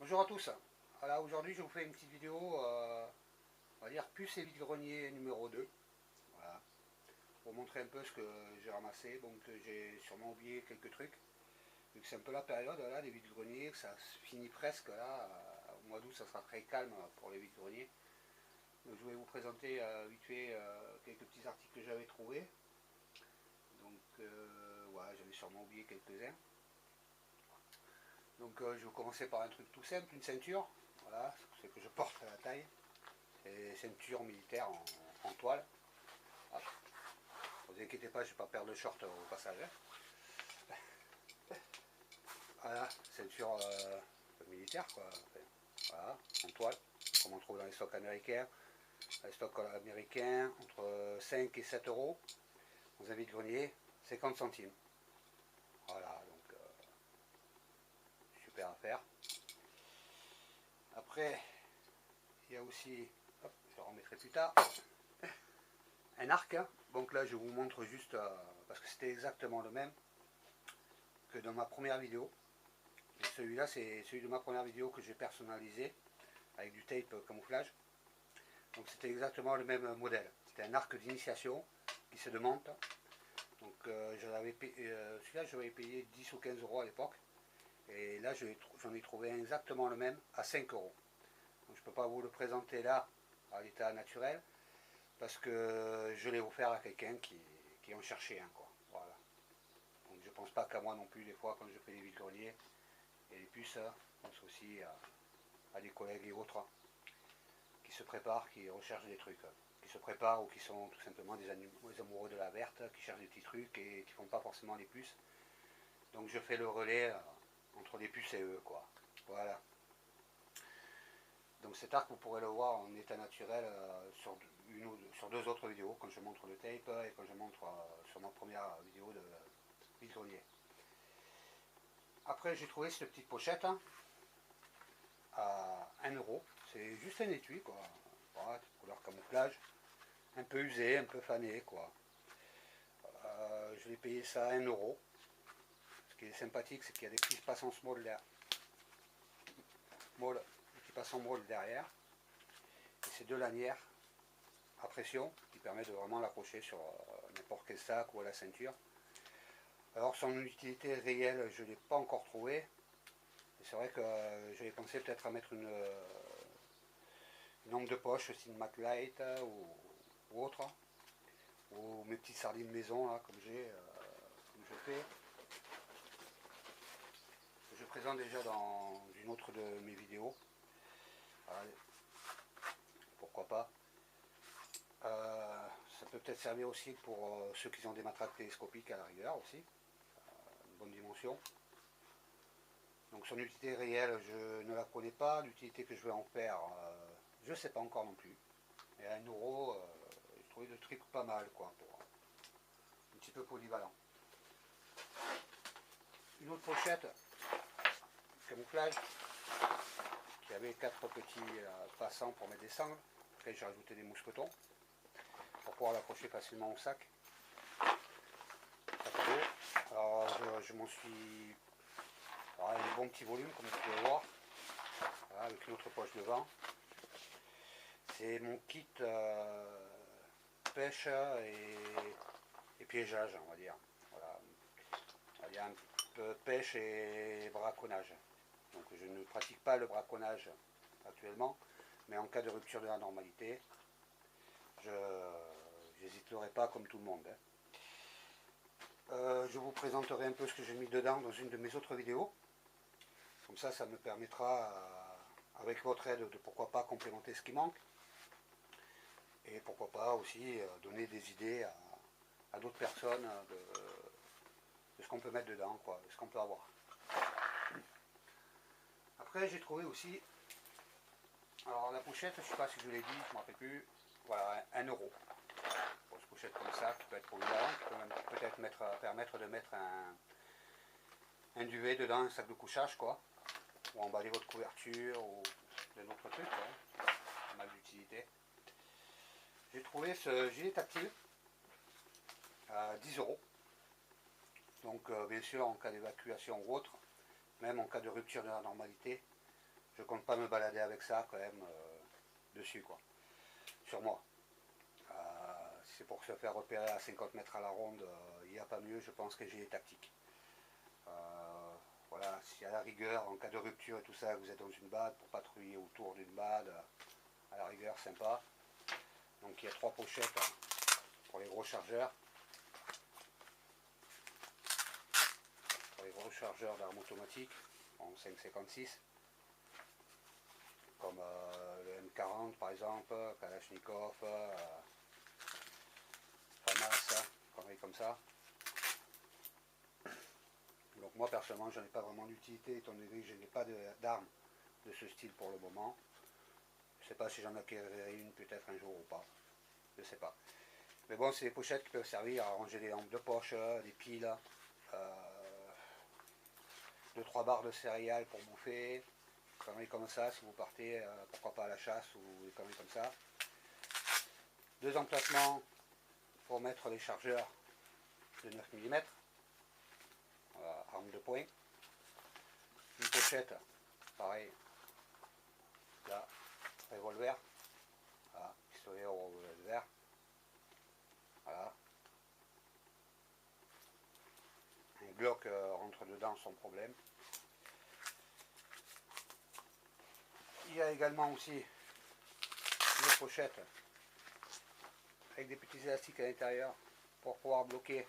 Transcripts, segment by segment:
Bonjour à tous. Voilà, aujourd'hui je vous fais une petite vidéo, on va dire puce et vide-grenier numéro 2. Voilà, pour montrer un peu ce que j'ai ramassé. Donc j'ai sûrement oublié quelques trucs. Vu que c'est un peu la période là, des vide-greniers, que ça se finit presque là. Au mois d'août ça sera très calme pour les vide-greniers. Donc je vais vous présenter vite fait quelques petits articles que j'avais trouvés. Donc voilà, j'avais sûrement oublié quelques-uns. Donc je vais commencer par un truc tout simple, une ceinture. Voilà, c'est ce que je porte à la taille. C'est ceinture militaire en toile. Ah, ne vous inquiétez pas, je ne vais pas perdre le short au passage. Voilà, ceinture militaire quoi. Enfin, voilà, en toile, comme on trouve dans les stocks américains. Les stocks américains, entre 5 et 7 euros. Dans un vide-grenier, 50 centimes. Voilà, donc super affaire. Après, il y a aussi, hop, je le remettrai plus tard, un arc. Donc là, je vous montre juste, parce que c'était exactement le même que dans ma première vidéo. Et celui-là, c'est celui de ma première vidéo que j'ai personnalisé avec du tape camouflage. Donc c'était exactement le même modèle. C'était un arc d'initiation qui se démonte. Donc celui-là, je l'avais payé 10 ou 15 euros à l'époque. Et là, j'en ai trouvé un exactement le même à 5 euros. Donc je ne peux pas vous le présenter là, à l'état naturel, parce que je l'ai offert à quelqu'un qui en cherchait un, quoi. Voilà. Donc je pense pas qu'à moi non plus, des fois, quand je fais des vide-greniers et les puces, je pense aussi à des collègues et autres qui se préparent, qui recherchent des trucs, qui se préparent ou qui sont tout simplement des amoureux de la verte, qui cherchent des petits trucs et qui font pas forcément les puces. Donc je fais le relais entre les puces et eux, quoi. Voilà. Donc cet arc, vous pourrez le voir en état naturel sur deux autres vidéos, quand je montre le tape et quand je montre sur ma première vidéo de vide-grenier. Après, j'ai trouvé cette petite pochette à 1 euro. C'est juste un étui, quoi. Voilà, couleur camouflage. Un peu usé, un peu fané, quoi. Je l'ai payé ça à 1 euro. Ce qui est sympathique, c'est qu'il y a des petits passants small là. Des petits passants small derrière. Et c'est deux lanières à pression qui permettent de vraiment l'accrocher sur n'importe quel sac ou à la ceinture. Alors son utilité réelle, je ne l'ai pas encore trouvé. C'est vrai que j'avais pensé peut-être à mettre une lampe de poche, style MacLight ou autre. Ou mes petites sardines maison, là, comme je fais. Je présente déjà dans une autre de mes vidéos. Voilà. Pourquoi pas. Ça peut peut-être servir aussi pour ceux qui ont des matraques télescopiques à la rigueur aussi. Une bonne dimension. Donc son utilité réelle, je ne la connais pas. L'utilité que je vais en faire, je ne sais pas encore non plus. Et à 1 euro, j'ai trouvé le truc pas mal, quoi, pour un petit peu polyvalent. Une autre pochette, camouflage, qui avait 4 petits passants pour mettre des sangles. Après j'ai rajouté des mousquetons pour pouvoir l'accrocher facilement au sac. Alors je m'en suis... Alors, il y a un bon petit volume comme vous pouvez voir. Voilà, avec une autre poche devant. C'est mon kit pêche et piégeage, on va dire. Voilà. Il y a un peu pêche et braconnage. Donc je ne pratique pas le braconnage actuellement, mais en cas de rupture de la normalité, je n'hésiterai pas comme tout le monde. Je vous présenterai un peu ce que j'ai mis dedans dans une de mes autres vidéos. Comme ça me permettra, avec votre aide, de pourquoi pas complémenter ce qui manque. Et pourquoi pas aussi donner des idées à d'autres personnes de ce qu'on peut mettre dedans, quoi, de ce qu'on peut avoir. Après j'ai trouvé aussi, alors la pochette, je ne sais pas si je vous l'ai dit, je ne me rappelle plus, voilà, 1 euro. Pour une pochette comme ça, qui peut être polyvalente, qui peut même peut-être permettre de mettre un duvet dedans, un sac de couchage, quoi, ou emballer votre couverture, ou de notre truc, hein. Pas mal d'utilité. J'ai trouvé ce gilet tactile à 10 euros. Donc bien sûr en cas d'évacuation ou autre, même en cas de rupture de la normalité, je compte pas me balader avec ça quand même dessus quoi, sur moi. Si c'est pour se faire repérer à 50 mètres à la ronde, il n'y a pas mieux, je pense que j'ai les tactiques. Voilà, si à la rigueur, en cas de rupture et tout ça, vous êtes dans une bade, pour patrouiller autour d'une bade, à la rigueur, sympa. Donc il y a 3 pochettes pour les gros chargeurs. Pour les gros chargeurs d'armes automatiques, en 5,56. Comme le M40 par exemple, Kalachnikov, FAMAS, conneries comme ça. Donc moi personnellement je n'en ai pas vraiment d'utilité étant donné que je n'ai pas d'armes de ce style pour le moment. Je ne sais pas si j'en acquérirai une peut-être un jour ou pas. Je ne sais pas. Mais bon, c'est des pochettes qui peuvent servir à ranger des lampes de poche, des piles, 2-3 barres de céréales pour bouffer, des conneries comme ça si vous partez, pourquoi pas à la chasse ou des conneries comme ça. 2 emplacements pour mettre les chargeurs de 9 mm, arme de poing. Une pochette, pareil, là, revolver, voilà, pistolet au revolver, voilà. Un Glock rentre dedans sans problème. Il y a également aussi une pochette avec des petits élastiques à l'intérieur pour pouvoir bloquer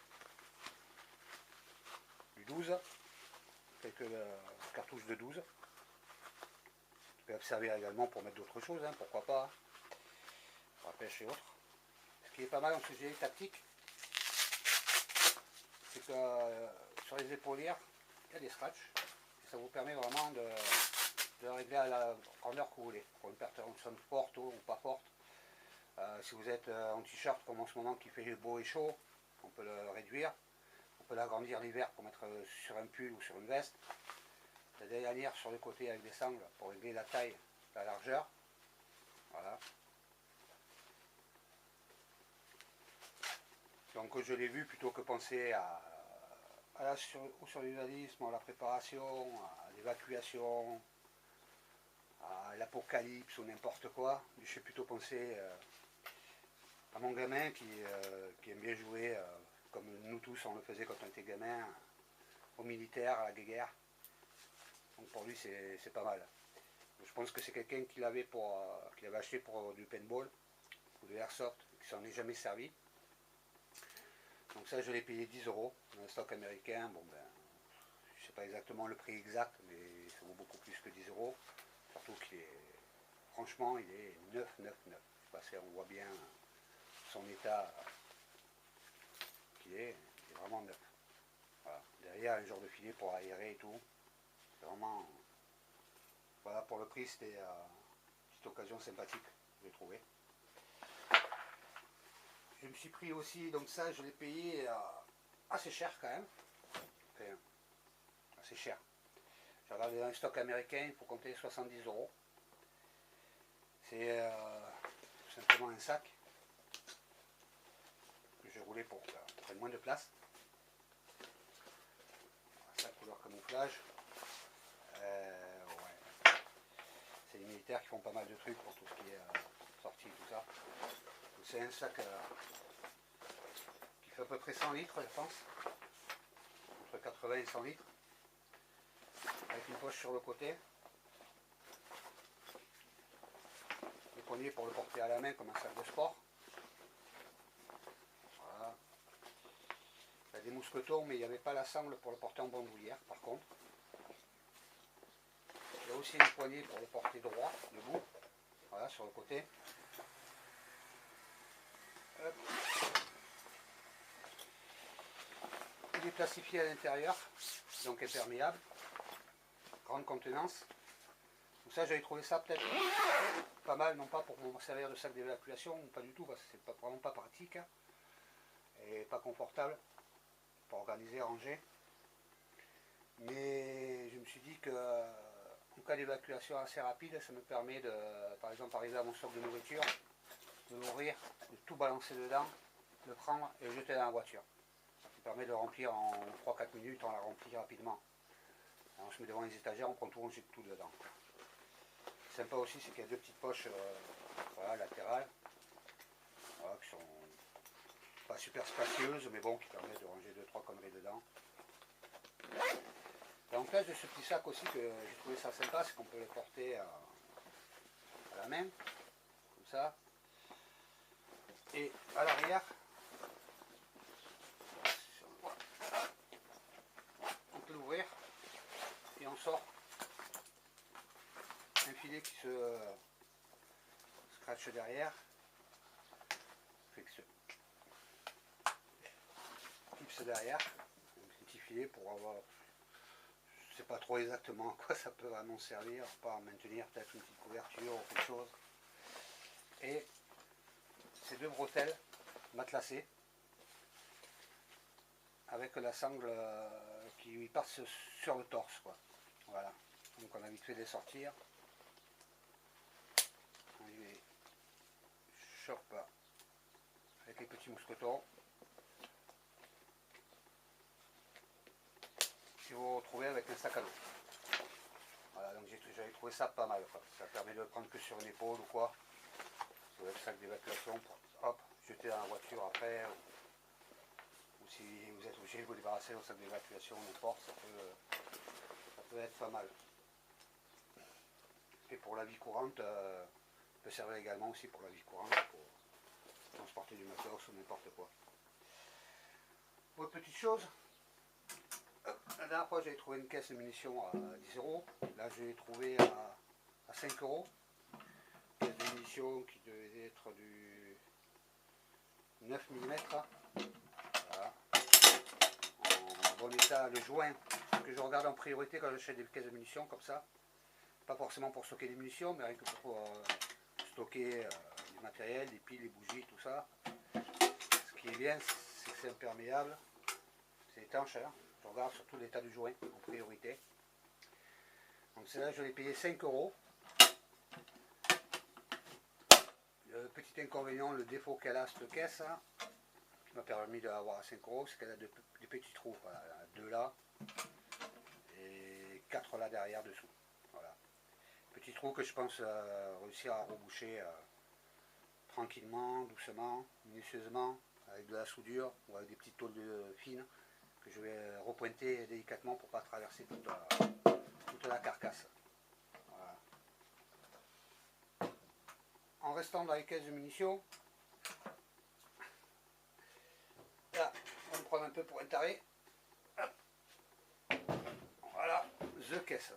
du 12, quelques cartouches de 12. Qui peuvent servir également pour mettre d'autres choses, hein, pourquoi pas, pour la pêche et autres. Ce qui est pas mal dans ce gilet tactique, c'est que sur les épaulières, il y a des scratchs, et ça vous permet vraiment de régler à la grandeur que vous voulez, pour une personne forte ou pas forte. Si vous êtes en t-shirt comme en ce moment qui fait beau et chaud, on peut le réduire. On peut l'agrandir l'hiver pour mettre sur un pull ou sur une veste. Il y a des lanières sur le côté avec des sangles pour régler la taille, la largeur. Voilà. Donc je l'ai vu plutôt que penser à la survivalisme, à la préparation, à l'évacuation, à l'apocalypse ou n'importe quoi. J'ai plutôt pensé à mon gamin qui aime bien jouer, comme nous tous on le faisait quand on était gamin, au militaire, à la guerre. Donc pour lui c'est pas mal. Je pense que c'est quelqu'un qui l'avait acheté pour du paintball ou de l'airsoft, qui s'en est jamais servi. Donc ça je l'ai payé 10 € dans un stock américain. Bon ben, je sais pas exactement le prix exact, mais ça vaut beaucoup plus que 10 €. Surtout qu'il est, franchement, il est neuf. Parce qu'on voit bien son état qu'il est vraiment neuf. Voilà. Derrière un genre de filet pour aérer et tout. C'est vraiment, voilà, pour le prix c'était une petite occasion sympathique, j'ai trouvé. Je me suis pris aussi, donc ça je l'ai payé assez cher quand même. Enfin, assez cher. J'ai regardé dans un stock américain, il faut compter 70 €. C'est simplement un sac que j'ai roulé pour prendre moins de place. Un sac couleur camouflage. Ouais. C'est les militaires qui font pas mal de trucs pour tout ce qui est sortie, tout ça. C'est un sac qui fait à peu près 100 litres, je pense. Entre 80 et 100 litres. Avec une poche sur le côté. Les poignées pour le porter à la main comme un sac de sport. Voilà. Il y a des mousquetons, mais il n'y avait pas la sangle pour le porter en bandoulière, par contre. Il y a aussi une poignée pour le porter droit, debout. Voilà, sur le côté. Hop. Il est plastifié à l'intérieur, donc imperméable. Grande contenance. Donc ça, j'avais trouvé ça peut-être pas mal, non pas pour m'en servir de sac d'évacuation, pas du tout, parce que c'est vraiment pas pratique, hein, et pas confortable pour organiser, ranger. Mais je me suis dit que en cas d'évacuation assez rapide, ça me permet de, par exemple, arriver à mon stock de nourriture, de l'ouvrir, de tout balancer dedans, de prendre et le jeter dans la voiture. Ça me permet de remplir en 3-4 minutes, on la remplit rapidement. On se met devant les étagères, on prend tout, on jette tout dedans. sympa aussi, c'est qu'il y a deux petites poches voilà, latérales, voilà, qui sont pas super spacieuses, mais bon, qui permettent de ranger 2-3 conneries dedans. L'avantage de ce petit sac aussi, que j'ai trouvé ça sympa, c'est qu'on peut le porter à la main, comme ça. Et à l'arrière, on peut l'ouvrir et on sort un filet qui se scratch derrière, fait que ce clips derrière, un petit filet pour avoir, je sais pas trop exactement à quoi ça peut vraiment servir, à part maintenir peut-être une petite couverture ou quelque chose. Et ces deux bretelles matelassées avec la sangle qui passe sur le torse, quoi. Voilà, donc on a vite fait de les sortir. On les chope avec les petits mousquetons et vous vous retrouvez avec un sac à dos. Voilà, donc j'avais trouvé ça pas mal, quoi. Ça permet de le prendre que sur une épaule ou quoi. Vous avez le sac d'évacuation pour hop, jeter dans la voiture après, ou si vous êtes obligé de vous débarrasser au sac d'évacuation, n'importe, ça peut être pas mal. Et pour la vie courante, ça peut servir également aussi pour la vie courante, pour transporter du matos ou n'importe quoi. Autre petite chose, la dernière fois j'avais trouvé une caisse de munitions à 10 €, là je l'ai trouvé à 5 €. Caisse de munitions qui devait être du 9 mm, voilà. En bon état, le joint que je regarde en priorité quand j'achète des caisses de munitions comme ça, pas forcément pour stocker des munitions, mais rien que pour stocker du matériel, des piles, des bougies, tout ça. Ce qui est bien, c'est que c'est imperméable, c'est étanche, hein. Je regarde surtout l'état du joint en priorité. Donc celle-là, je l'ai payé 5 €. Le petit inconvénient, le défaut qu'elle a cette caisse, hein, qui m'a permis de l'avoir à 5 €, c'est qu'elle a des petits trous. Voilà, elle en a 2 là et 4 là derrière dessous. Voilà. Petits trous que je pense réussir à reboucher tranquillement, doucement, minutieusement, avec de la soudure ou avec des petites tôles fines que je vais repointer délicatement pour ne pas traverser toute la carcasse. Voilà. En restant dans les caisses de munitions, là, on va me prendre un peu pour un taré. Voilà, the caisse.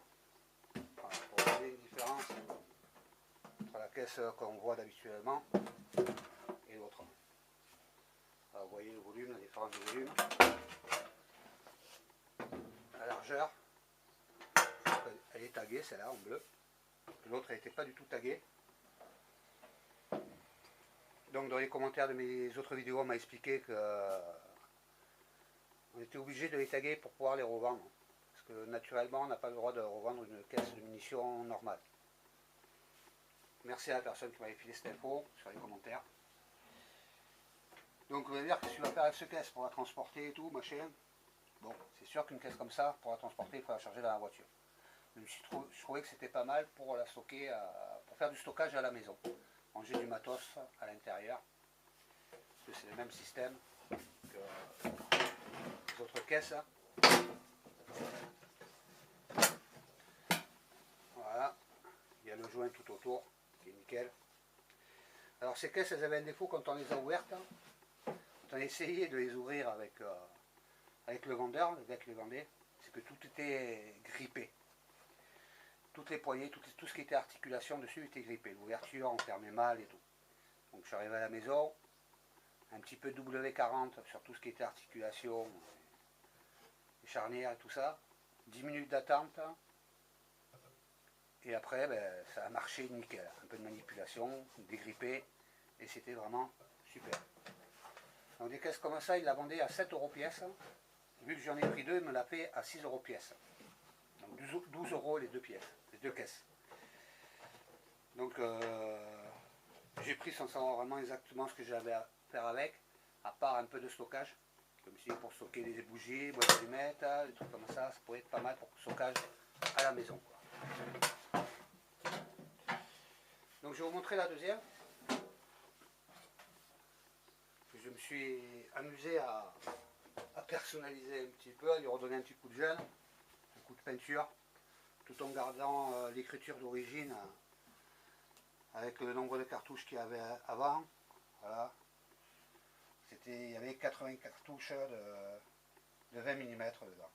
Voilà, pour regarder une différence entre la caisse qu'on voit habituellement et l'autre. Vous voyez le volume, la différence de volume. La largeur, elle est taguée, celle-là en bleu. L'autre, elle n'était pas du tout taguée. Donc dans les commentaires de mes autres vidéos, on m'a expliqué que on était obligé de les taguer pour pouvoir les revendre. Parce que naturellement, on n'a pas le droit de revendre une caisse de munitions normale. Merci à la personne qui m'avait filé cette info sur les commentaires. Donc vous allez dire qu'est-ce que tu vas faire avec cette caisse pour la transporter et tout, machin. Bon, c'est sûr qu'une caisse comme ça, pour la transporter, il faut la charger dans la voiture. Donc, je trouvais que c'était pas mal pour la stocker, pour faire du stockage à la maison. Ranger du matos à l'intérieur. Parce que c'est le même système que les autres caisses. Voilà. Il y a le joint tout autour, qui est nickel. Alors ces caisses, elles avaient un défaut quand on les a ouvertes. Quand on a essayé de les ouvrir avec le vendeur, le gars qui les vendait, c'est que tout était grippé. Toutes les poignées, tout ce qui était articulation dessus était grippé. L'ouverture, on fermait mal et tout. Donc je suis arrivé à la maison, un petit peu W40 sur tout ce qui était articulation, les charnières et tout ça. 10 minutes d'attente. Et après, ben, ça a marché nickel. Un peu de manipulation, dégrippé, et c'était vraiment super. Donc des caisses comme ça, il la vendait à 7 € pièce. Vu que j'en ai pris deux, il me l'a fait à 6 € pièce. Donc 12 € les deux pièces, les deux caisses. Donc j'ai pris sans savoir vraiment exactement ce que j'avais à faire avec, à part un peu de stockage. Comme si pour stocker des bougies, boîtes d'allumettes, des trucs comme ça pourrait être pas mal pour le stockage à la maison, quoi. Donc je vais vous montrer la deuxième. Je me suis amusé à personnaliser un petit peu, à lui redonner un petit coup de gel, un coup de peinture, tout en gardant l'écriture d'origine avec le nombre de cartouches qu'il y avait avant. Voilà. Il y avait 80 cartouches de 20 mm dedans.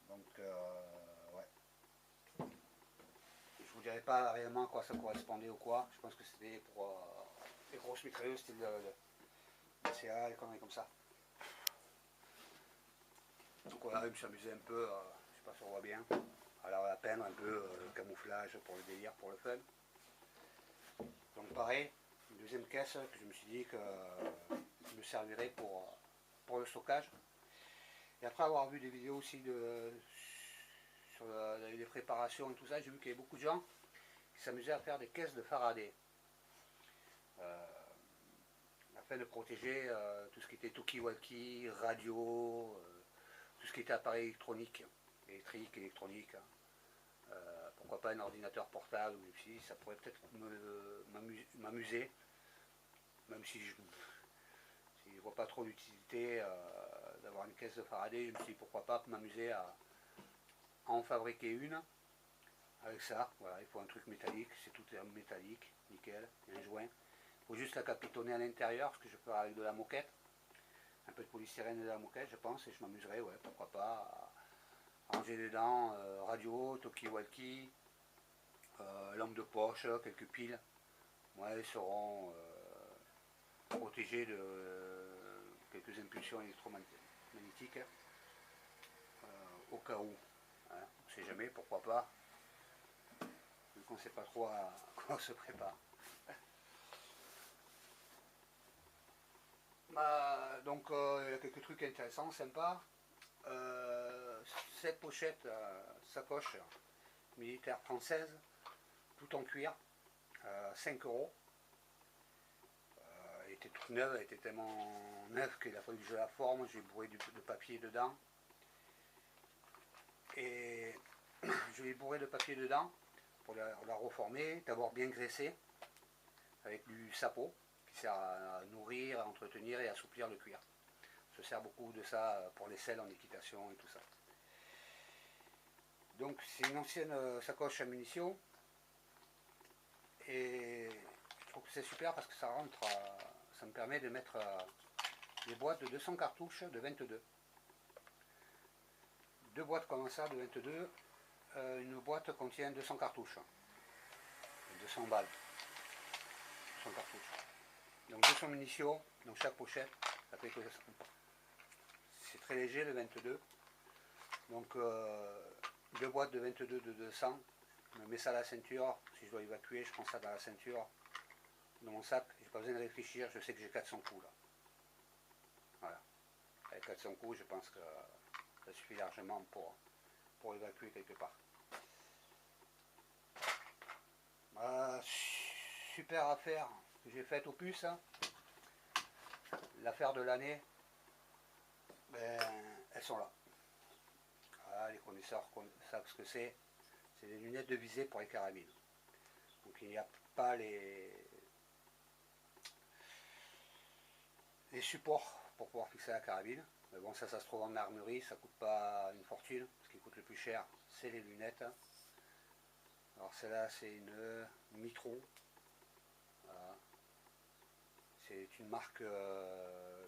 Donc ouais. Je vous dirai pas réellement à quoi ça correspondait ou quoi. Je pense que c'était pour les grosses mitrailleuses style de CA et conneries comme ça. Donc voilà, je me suis amusé un peu, je sais pas si on voit bien. Alors à peindre un peu le camouflage pour le délire, pour le fun. Donc pareil, une deuxième caisse que je me suis dit que me servirait pour le stockage. Et après avoir vu des vidéos aussi sur les préparations et tout ça, j'ai vu qu'il y avait beaucoup de gens qui s'amusaient à faire des caisses de Faraday. Afin de protéger tout ce qui était talkie-walkie, radio, tout ce qui était appareil électronique, électronique. Pourquoi pas un ordinateur portable, ou si ça pourrait peut-être m'amuser, même si je ne vois pas trop l'utilité d'avoir une caisse de Faraday. Je me suis dit pourquoi pas m'amuser à en fabriquer une avec ça. Voilà, il faut un truc métallique, c'est tout métallique, nickel, un joint. Il faut juste la capitonner à l'intérieur, ce que je peux avec de la moquette, un peu de polystyrène et de la moquette, je pense, et je m'amuserai, ouais, pourquoi pas, à ranger dedans radio, talkie-walkie, lampe de poche, quelques piles. Ouais, elles seront protégées de quelques impulsions électromagnétiques, au cas où. Hein, on ne sait jamais, pourquoi pas, vu qu'on ne sait pas trop à quoi on se prépare. Donc il y a quelques trucs intéressants, sympas. Cette pochette sacoche militaire française, tout en cuir, 5 €. Elle était toute neuve, elle était tellement neuve qu'il a fallu que je la forme, j'ai bourré de papier dedans. Et je l'ai bourré de papier dedans pour la reformer, d'abord bien graissée, avec du sapo, qui sert à nourrir, à entretenir et à assouplir le cuir. Je sers beaucoup de ça pour les selles en équitation et tout ça. Donc c'est une ancienne sacoche à munitions, et je trouve que c'est super parce que ça rentre, ça me permet de mettre des boîtes de 200 cartouches de 22. Deux boîtes comme ça de 22, une boîte contient 200 cartouches, 200 balles, 200 cartouches. Donc 200 munitions dans chaque pochette, ça fait que c'est très léger le 22. Donc deux boîtes de 22 de 200, je me mets ça à la ceinture, si je dois évacuer, je prends ça dans la ceinture, dans mon sac, j'ai pas besoin de réfléchir, je sais que j'ai 400 coups là. Voilà. Avec 400 coups, je pense que ça suffit largement pour évacuer quelque part. Super affaire que j'ai faite au puces, hein. L'affaire de l'année, ben, elles sont là. Voilà, les connaisseurs savent ce que c'est. C'est des lunettes de visée pour les carabines. Donc il n'y a pas les supports pour pouvoir fixer la carabine. Mais bon, ça se trouve en armurerie, ça coûte pas une fortune. Ce qui coûte le plus cher, c'est les lunettes. Alors celle-là, c'est une Mitro. Voilà. C'est une marque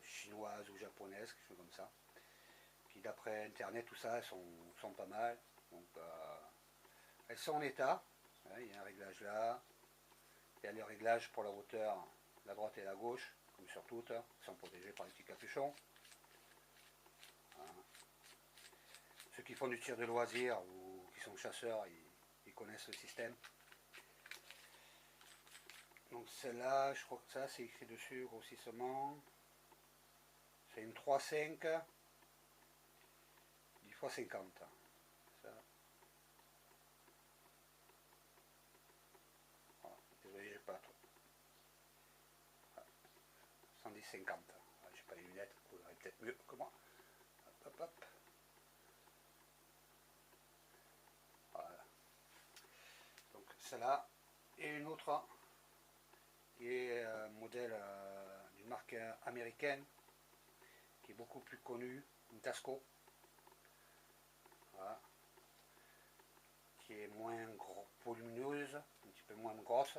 chinoise ou japonaise, quelque chose comme ça. Puis d'après internet, tout ça, elles sont pas mal. Donc elles sont en état. Il y a un réglage là. Il y a le réglage pour la hauteur, la droite et la gauche, comme sur toutes. Elles sont protégées par des petits capuchons. Voilà. Ceux qui font du tir de loisir ou qui sont chasseurs, ils connaissent le système. Donc celle-là, je crois que ça, c'est écrit dessus grossissement. C'est une 3,5 10 x 50. Ça. Voilà. Désolé, j'ai pas trop. 110-50. J'ai pas les lunettes, vous verrez peut-être mieux que moi. Hop, hop, hop. Voilà. Donc celle-là. Et une autre qui est un modèle d'une marque américaine qui est beaucoup plus connue, une Tasco. Voilà. Qui est moins volumineuse, un petit peu moins grosse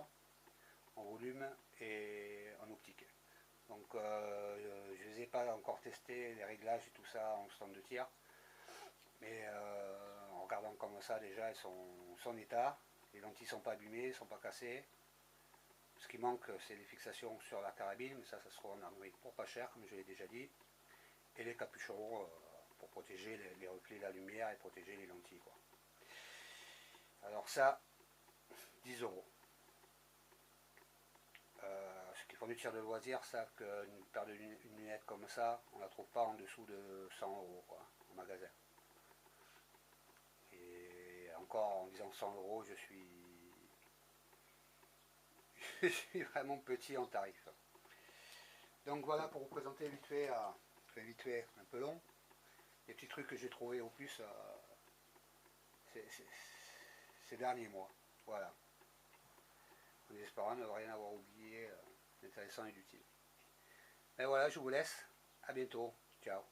en volume et en optique. Donc je ne les ai pas encore testés, les réglages et tout ça en stand de tir. Mais en regardant comme ça déjà, elles sont en état. Les lentilles ne sont pas abîmées, ne sont pas cassées. Ce qui manque, c'est les fixations sur la carabine, mais ça sera en Amérique pour pas cher, comme je l'ai déjà dit. Et les capuchons pour protéger les reflets de la lumière et protéger les lentilles, quoi. Alors ça, 10 euros. Ceux qui font du tir de loisir savent qu'une paire de lunettes comme ça, on ne la trouve pas en dessous de 100 euros, quoi, en magasin. Et encore, en disant 100 euros, je suis vraiment petit en tarif. Donc voilà pour vous présenter vite fait, un peu long, les petits trucs que j'ai trouvés au plus ces derniers mois. Voilà. En espérant ne rien avoir oublié d'intéressant et d'utile. Et voilà, je vous laisse. À bientôt. Ciao.